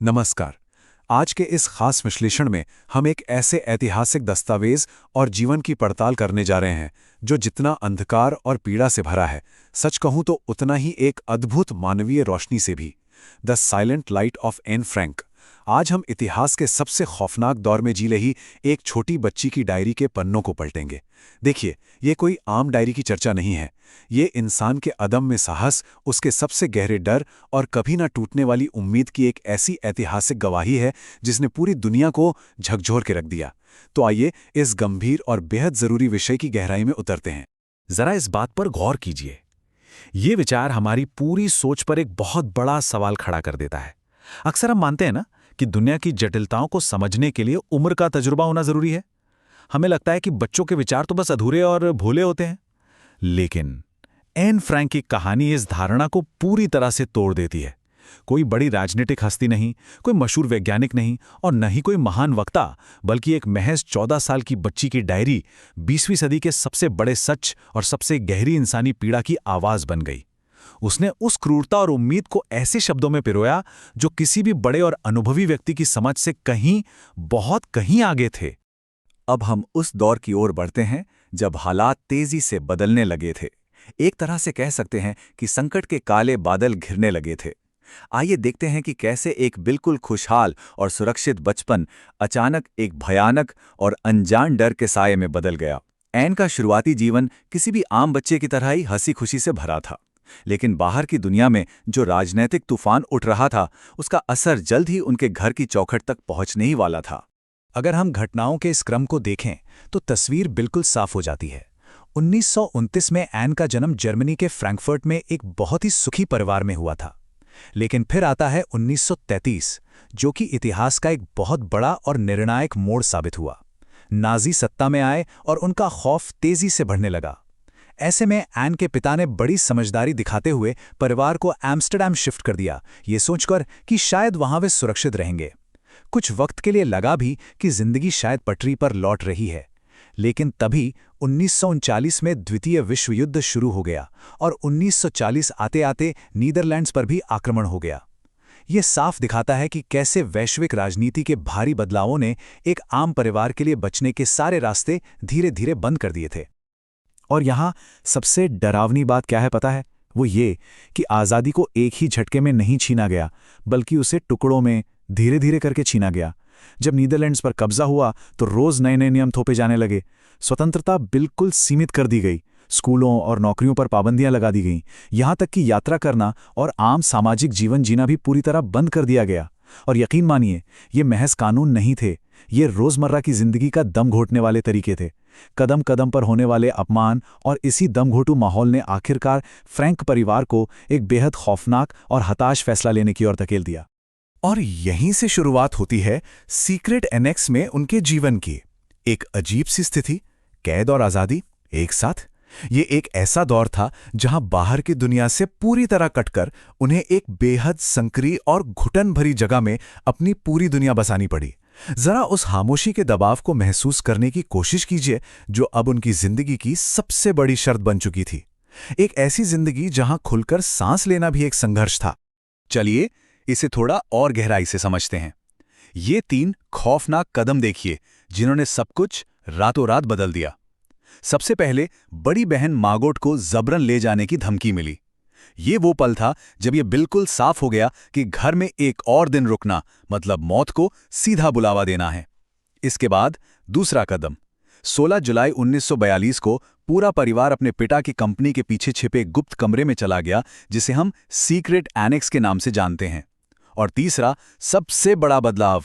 नमस्कार। आज के इस खास विश्लेषण में हम एक ऐसे ऐतिहासिक दस्तावेज और जीवन की पड़ताल करने जा रहे हैं जो जितना अंधकार और पीड़ा से भरा है, सच कहूं तो उतना ही एक अद्भुत मानवीय रोशनी से भी। The silent light of Anne Frank. आज हम इतिहास के सबसे खौफनाक दौर में जी रही एक छोटी बच्ची की डायरी के पन्नों को पलटेंगे। देखिए, ये कोई आम डायरी की चर्चा नहीं है। ये इंसान के अदम्य साहस, उसके सबसे गहरे डर और कभी ना टूटने वाली उम्मीद की एक ऐसी ऐतिहासिक गवाही है जिसने पूरी दुनिया को झकझोर के रख दिया। तो आइए इस गंभीर और बेहद जरूरी विषय की गहराई में उतरते हैं। जरा इस बात पर गौर कीजिए। ये विचार हमारी पूरी सोच पर एक बहुत बड़ा सवाल खड़ा कर देता है। अक्सर हम मानते हैं ना कि दुनिया की जटिलताओं को समझने के लिए उम्र का तजुर्बा होना जरूरी है। हमें लगता है कि बच्चों के विचार तो बस अधूरे और भोले होते हैं। लेकिन एन फ्रैंक की कहानी इस धारणा को पूरी तरह से तोड़ देती है। कोई बड़ी राजनीतिक हस्ती नहीं, कोई मशहूर वैज्ञानिक नहीं और न ही कोई महान वक्ता, बल्कि एक महज 14 साल की बच्ची की डायरी 20वीं सदी के सबसे बड़े सच और सबसे गहरी इंसानी पीड़ा की आवाज बन गई। उसने उस क्रूरता और उम्मीद को ऐसे शब्दों में पिरोया जो किसी भी बड़े और अनुभवी व्यक्ति की समझ से कहीं, बहुत कहीं आगे थे। अब हम उस दौर की ओर बढ़ते हैं जब हालात तेजी से बदलने लगे थे। एक तरह से कह सकते हैं कि संकट के काले बादल घिरने लगे थे। आइए देखते हैं कि कैसे एक बिल्कुल खुशहाल और सुरक्षित बचपन अचानक एक भयानक और अनजान डर के साये में बदल गया। एन का शुरुआती जीवन किसी भी आम बच्चे की तरह ही हंसी खुशी से भरा था, लेकिन बाहर की दुनिया में जो राजनीतिक तूफान उठ रहा था, उसका असर जल्द ही उनके घर की चौखट तक पहुंचने ही वाला था। अगर हम घटनाओं के इस क्रम को देखें तो तस्वीर बिल्कुल साफ हो जाती है। 1929 में एन का जन्म जर्मनी के फ्रैंकफर्ट में एक बहुत ही सुखी परिवार में हुआ था। लेकिन फिर आता है 1933, जो कि इतिहास का एक बहुत बड़ा और निर्णायक मोड़ साबित हुआ। नाजी सत्ता में आए और उनका खौफ तेजी से बढ़ने लगा। ऐसे में एन के पिता ने बड़ी समझदारी दिखाते हुए परिवार को एम्स्टर्डम शिफ्ट कर दिया, ये सोचकर कि शायद वहां वे सुरक्षित रहेंगे। कुछ वक्त के लिए लगा भी कि जिंदगी शायद पटरी पर लौट रही है, लेकिन तभी 1939 में द्वितीय विश्व युद्ध शुरू हो गया और 1940 आते आते नीदरलैंड्स पर भी आक्रमण हो गया। यह साफ दिखाता है कि कैसे वैश्विक राजनीति के भारी बदलावों ने एक आम परिवार के लिए बचने के सारे रास्ते धीरे धीरे बंद कर दिए थे। और यहाँ सबसे डरावनी बात क्या है पता है? वो ये कि आज़ादी को एक ही झटके में नहीं छीना गया, बल्कि उसे टुकड़ों में धीरे धीरे करके छीना गया। जब नीदरलैंड्स पर कब्जा हुआ तो रोज नए नए नियम थोपे जाने लगे। स्वतंत्रता बिल्कुल सीमित कर दी गई। स्कूलों और नौकरियों पर पाबंदियां लगा दी गईं। यहां तक कि यात्रा करना और आम सामाजिक जीवन जीना भी पूरी तरह बंद कर दिया गया। और यकीन मानिए, ये महज कानून नहीं थे, ये रोजमर्रा की जिंदगी का दम घोटने वाले तरीके थे। कदम कदम पर होने वाले अपमान और इसी दमघोटू माहौल ने आखिरकार फ्रैंक परिवार को एक बेहद खौफनाक और हताश फैसला लेने की ओर धकेल दिया। और यहीं से शुरुआत होती है सीक्रेट एनेक्स में उनके जीवन की। एक अजीब सी स्थिति, कैद और आज़ादी एक साथ। ये एक ऐसा दौर था जहां बाहर की दुनिया से पूरी तरह कटकर उन्हें एक बेहद संकरी और घुटन भरी जगह में अपनी पूरी दुनिया बसानी पड़ी। जरा उस खामोशी के दबाव को महसूस करने की कोशिश कीजिए जो अब उनकी जिंदगी की सबसे बड़ी शर्त बन चुकी थी। एक ऐसी जिंदगी जहां खुलकर सांस लेना भी एक संघर्ष था। चलिए इसे थोड़ा और गहराई से समझते हैं। ये 3 खौफनाक कदम देखिए जिन्होंने सब कुछ रातों रात बदल दिया। सबसे पहले बड़ी बहन मार्गोट को जबरन ले जाने की धमकी मिली। ये वो पल था जब ये बिल्कुल साफ हो गया कि घर में एक और दिन रुकना मतलब मौत को सीधा बुलावा देना है। इसके बाद दूसरा कदम, 16 जुलाई 1942 को पूरा परिवार अपने पिता की कंपनी के पीछे छिपे गुप्त कमरे में चला गया, जिसे हम सीक्रेट एनेक्स के नाम से जानते हैं। और तीसरा सबसे बड़ा बदलाव,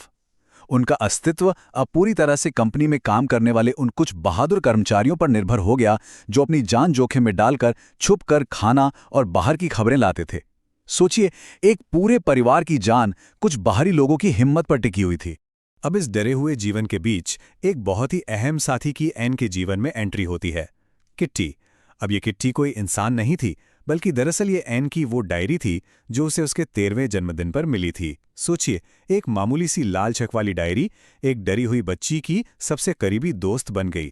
उनका अस्तित्व अब पूरी तरह से कंपनी में काम करने वाले उन कुछ बहादुर कर्मचारियों पर निर्भर हो गया जो अपनी जान जोखिम में डालकर छुप कर खाना और बाहर की खबरें लाते थे। सोचिए, एक पूरे परिवार की जान कुछ बाहरी लोगों की हिम्मत पर टिकी हुई थी। अब इस डरे हुए जीवन के बीच एक बहुत ही अहम साथी की एन के जीवन में एंट्री होती है, किट्टी। अब ये किट्टी कोई इंसान नहीं थी, बल्कि दरअसल ये एन की वो डायरी थी जो उसे उसके 13वें जन्मदिन पर मिली थी। सोचिए, एक मामूली सी लाल छक वाली डायरी एक डरी हुई बच्ची की सबसे करीबी दोस्त बन गई।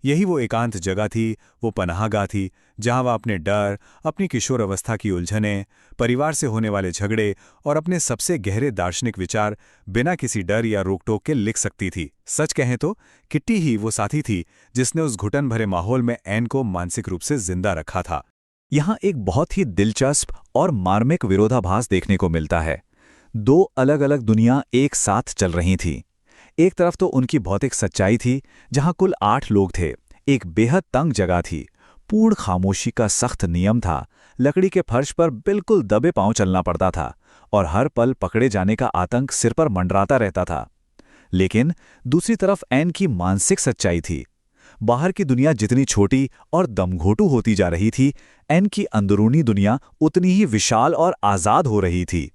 यही वो एकांत जगह थी, वो पनाहगाह थी, जहां वह अपने डर, अपनी किशोर अवस्था की उलझनें, परिवार से होने वाले झगड़े और अपने सबसे गहरे दार्शनिक विचार बिना किसी डर या रोक-टोक के लिख सकती थी। सच कहें तो किट्टी ही वो साथी थी जिसने उस घुटन भरे माहौल में ऐन को मानसिक रूप से जिंदा रखा था। यहाँ एक बहुत ही दिलचस्प और मार्मिक विरोधाभास देखने को मिलता है। दो अलग-अलग दुनिया एक साथ चल रही थी। एक तरफ तो उनकी भौतिक सच्चाई थी, जहां कुल 8 लोग थे। एक बेहद तंग जगह थी, पूर्ण खामोशी का सख्त नियम था, लकड़ी के फर्श पर बिल्कुल दबे पांव चलना पड़ता था और हर पल पकड़े जाने का आतंक सिर पर मंडराता रहता था। लेकिन दूसरी तरफ ऐन की मानसिक सच्चाई थी। बाहर की दुनिया जितनी छोटी और दमघोटू होती जा रही थी, ऐन की अंदरूनी दुनिया उतनी ही विशाल और आज़ाद हो रही थी।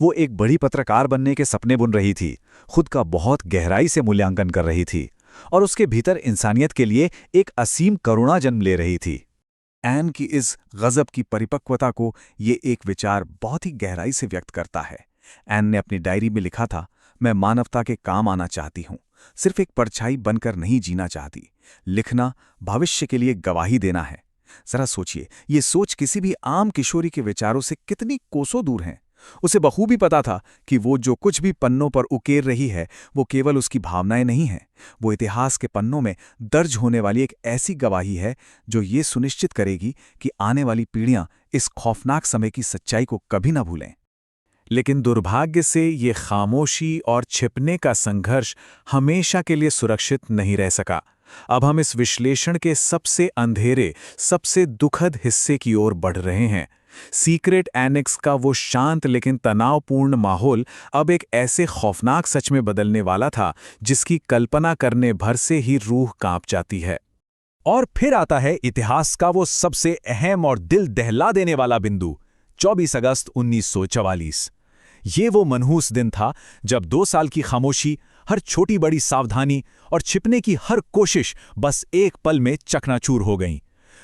वो एक बड़ी पत्रकार बनने के सपने बुन रही थी, खुद का बहुत गहराई से मूल्यांकन कर रही थी और उसके भीतर इंसानियत के लिए एक असीम करुणा जन्म ले रही थी। ऐन की इस गजब की परिपक्वता को ये एक विचार बहुत ही गहराई से व्यक्त करता है। ऐन ने अपनी डायरी में लिखा था, मैं मानवता के काम आना चाहती हूँ, सिर्फ एक परछाई बनकर नहीं जीना चाहती। लिखना भविष्य के लिए गवाही देना है। जरा सोचिए, ये सोच किसी भी आम किशोरी के विचारों से कितनी कोसों दूर है। उसे बखूबी पता था कि वो जो कुछ भी पन्नों पर उकेर रही है, वो केवल उसकी भावनाएं नहीं हैं, वो इतिहास के पन्नों में दर्ज होने वाली एक ऐसी गवाही है जो ये सुनिश्चित करेगी कि आने वाली पीढ़ियां इस खौफनाक समय की सच्चाई को कभी न भूलें। लेकिन दुर्भाग्य से ये खामोशी और छिपने का संघर्ष हमेशा के लिए सुरक्षित नहीं रह सका। अब हम इस विश्लेषण के सबसे अंधेरे, सबसे दुखद हिस्से की ओर बढ़ रहे हैं। सीक्रेट एनेक्स का वो शांत लेकिन तनावपूर्ण माहौल अब एक ऐसे खौफनाक सच में बदलने वाला था जिसकी कल्पना करने भर से ही रूह कांप जाती है। और फिर आता है इतिहास का वो सबसे अहम और दिल दहला देने वाला बिंदु, 24 अगस्त 1944। ये वो मनहूस दिन था जब 2 साल की खामोशी, हर छोटी बड़ी सावधानी और छिपने की हर कोशिश बस एक पल में चकनाचूर हो गईं।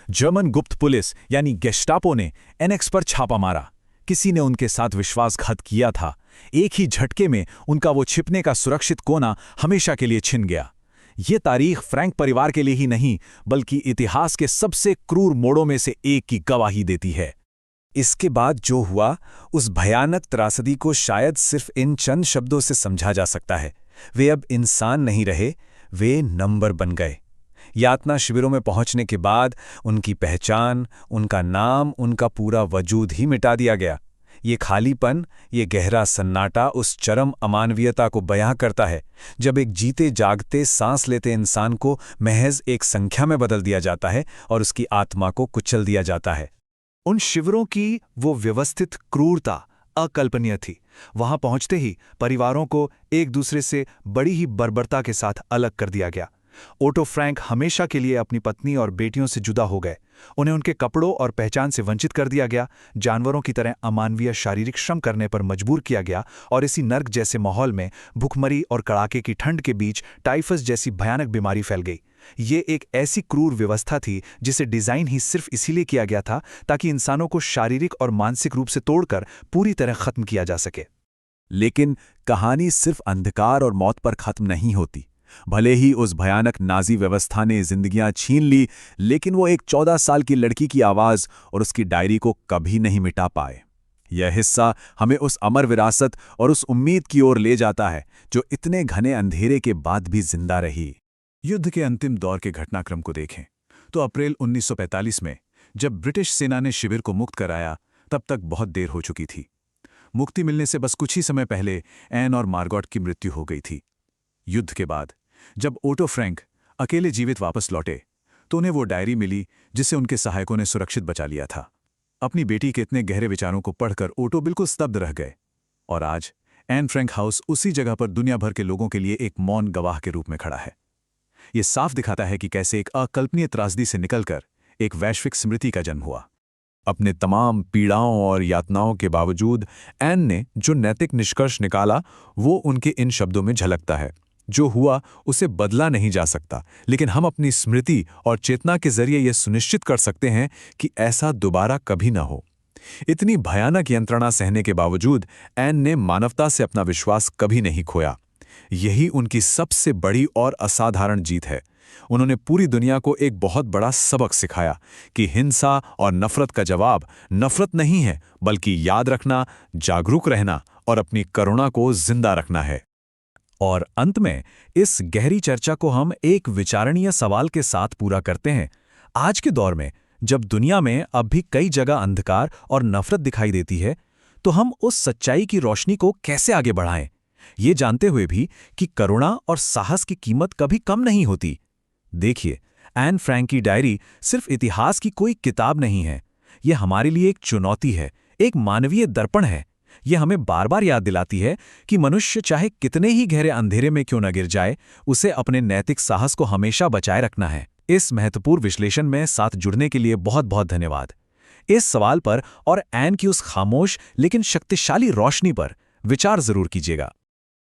जर्मन गुप्त पुलिस यानी गेस्टापो ने एनेक्स पर छापा मारा। किसी ने उनके साथ विश्वासघात किया था। एक ही झटके में उनका वो छिपने का सुरक्षित कोना हमेशा के लिए छिन गया। ये तारीख फ्रैंक परिवार के लिए ही नहीं, बल्कि इतिहास के सबसे क्रूर मोड़ों में से एक की गवाही देती है। इसके बाद जो हुआ, उस भयानक त्रासदी को शायद सिर्फ इन चंद शब्दों से समझा जा सकता है। वे अब इंसान नहीं रहे, वे नंबर बन गए। यातना शिविरों में पहुंचने के बाद उनकी पहचान, उनका नाम, उनका पूरा वजूद ही मिटा दिया गया। ये खालीपन, ये गहरा सन्नाटा उस चरम अमानवीयता को बयां करता है जब एक जीते जागते सांस लेते इंसान को महज एक संख्या में बदल दिया जाता है और उसकी आत्मा को कुचल दिया जाता है। उन शिविरों की वो व्यवस्थित क्रूरता अकल्पनीय थी। वहां पहुंचते ही परिवारों को एक दूसरे से बड़ी ही बर्बरता के साथ अलग कर दिया गया। ओटो फ्रैंक हमेशा के लिए अपनी पत्नी और बेटियों से जुदा हो गए। उन्हें उनके कपड़ों और पहचान से वंचित कर दिया गया, जानवरों की तरह अमानवीय शारीरिक श्रम करने पर मजबूर किया गया और इसी नर्क जैसे माहौल में भुखमरी और कड़ाके की ठंड के बीच टाइफस जैसी भयानक बीमारी फैल गई। ये एक ऐसी क्रूर व्यवस्था थी जिसे डिजाइन ही सिर्फ इसीलिए किया गया था ताकि इंसानों को शारीरिक और मानसिक रूप से तोड़कर पूरी तरह खत्म किया जा सके। लेकिन कहानी सिर्फ अंधकार और मौत पर खत्म नहीं होती। भले ही उस भयानक नाजी व्यवस्था ने जिंदगियां छीन ली, लेकिन वो एक 14 साल की लड़की की आवाज और उसकी डायरी को कभी नहीं मिटा पाए। यह हिस्सा हमें उस अमर विरासत और उस उम्मीद की ओर ले जाता है जो इतने घने अंधेरे के बाद भी जिंदा रही। युद्ध के अंतिम दौर के घटनाक्रम को देखें तो अप्रैल 1945 में जब ब्रिटिश सेना ने शिविर को मुक्त कराया, तब तक बहुत देर हो चुकी थी। मुक्ति मिलने से बस कुछ ही समय पहले ऐन और मार्गॉट की मृत्यु हो गई थी। युद्ध के बाद जब ओटो फ्रैंक अकेले जीवित वापस लौटे तो उन्हें वो डायरी मिली जिसे उनके सहायकों ने सुरक्षित बचा लिया था। अपनी बेटी के इतने गहरे विचारों को पढ़कर ओटो बिल्कुल स्तब्ध रह गए। और आज एन फ्रैंक हाउस उसी जगह पर दुनिया भर के लोगों के लिए एक मौन गवाह के रूप में खड़ा है। ये साफ दिखाता है कि कैसे एक अकल्पनीय त्रासदी से निकलकर एक वैश्विक स्मृति का जन्म हुआ। अपने तमाम पीड़ाओं और यातनाओं के बावजूद एन ने जो नैतिक निष्कर्ष निकाला वो उनके इन शब्दों में झलकता है। जो हुआ उसे बदला नहीं जा सकता, लेकिन हम अपनी स्मृति और चेतना के जरिए यह सुनिश्चित कर सकते हैं कि ऐसा दोबारा कभी न हो। इतनी भयानक यंत्रणा सहने के बावजूद एन ने मानवता से अपना विश्वास कभी नहीं खोया। यही उनकी सबसे बड़ी और असाधारण जीत है। उन्होंने पूरी दुनिया को एक बहुत बड़ा सबक सिखाया कि हिंसा और नफरत का जवाब नफरत नहीं है, बल्कि याद रखना, जागरूक रहना और अपनी करुणा को जिंदा रखना है। और अंत में इस गहरी चर्चा को हम एक विचारणीय सवाल के साथ पूरा करते हैं। आज के दौर में जब दुनिया में अब भी कई जगह अंधकार और नफरत दिखाई देती है, तो हम उस सच्चाई की रोशनी को कैसे आगे बढ़ाएं, ये जानते हुए भी कि करुणा और साहस की कीमत कभी कम नहीं होती। देखिए, एन फ्रैंक की डायरी सिर्फ इतिहास की कोई किताब नहीं है। यह हमारे लिए एक चुनौती है, एक मानवीय दर्पण है। यह हमें बार बार याद दिलाती है कि मनुष्य चाहे कितने ही गहरे अंधेरे में क्यों न गिर जाए, उसे अपने नैतिक साहस को हमेशा बचाए रखना है। इस महत्वपूर्ण विश्लेषण में साथ जुड़ने के लिए बहुत बहुत धन्यवाद। इस सवाल पर और एन की उस खामोश लेकिन शक्तिशाली रोशनी पर विचार जरूर कीजिएगा।